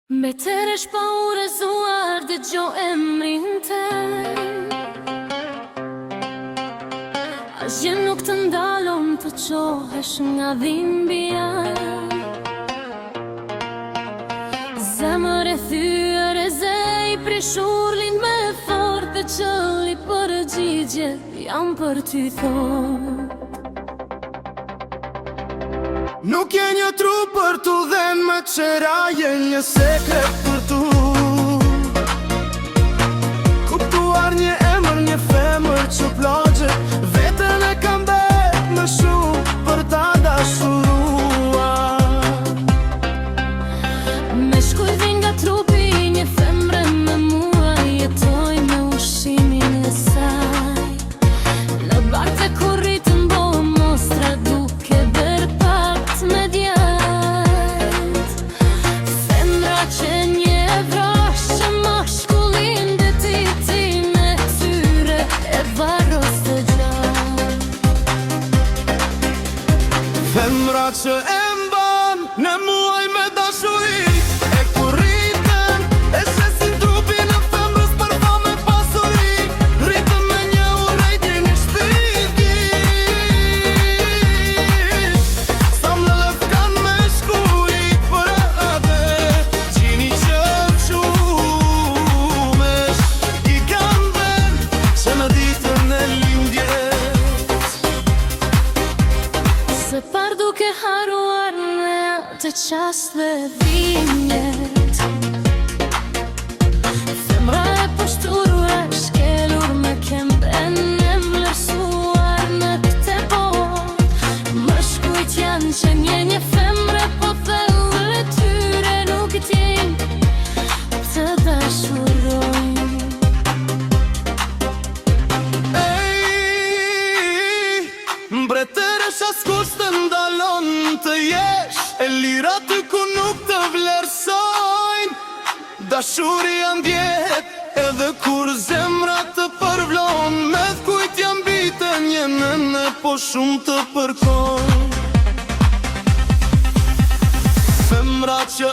Me tëresh pa u rezuar dhe gjo emrin tëj, asgjë nuk të ndalon të qohesh nga dhimbja. Zemër e thyer e zej, prishur lind me fort dhe qëlli përgjigje jam për ty thot. Nuk je një tru për tu dhe më qera je një sekret për tu. Kuptuar një emër, një femër që plagje, vetën e kam bet më shumë për ta dashuruar. Me shkuj vin nga trupi një femre me mua, jetoj me ushimin e saj. Në bartë e kurritën bo mostra duke bërpat me djajt. Femra që një vrash që mashkullin dhe ti me tyre e varos të gjatë. Femra që e mban në muaj me dashuri, e kurritën e shesin trupin e femrës për fame pasuri. Rritën me një urejtje një shtigit, sa më lëfkan me shkujt për atë, qini që shumesh i kanë ven që në ditën e lindjes. Se par duke haruar në atë qast dhe dhimjet, femra e pështurur e shkelur me kemben e vlerësuar në këtë botë. Më shkujt janë që një femre po thellë tyre nuk t'jen të dashurojnë. Mbretëresh askush të ndalon të jesh e lira ty ku nuk të vlerësojnë. Dashuria ndjet edhe kur zemra të përvlon, me kujt jam bitën jenën e po shumë të përkon. Femra që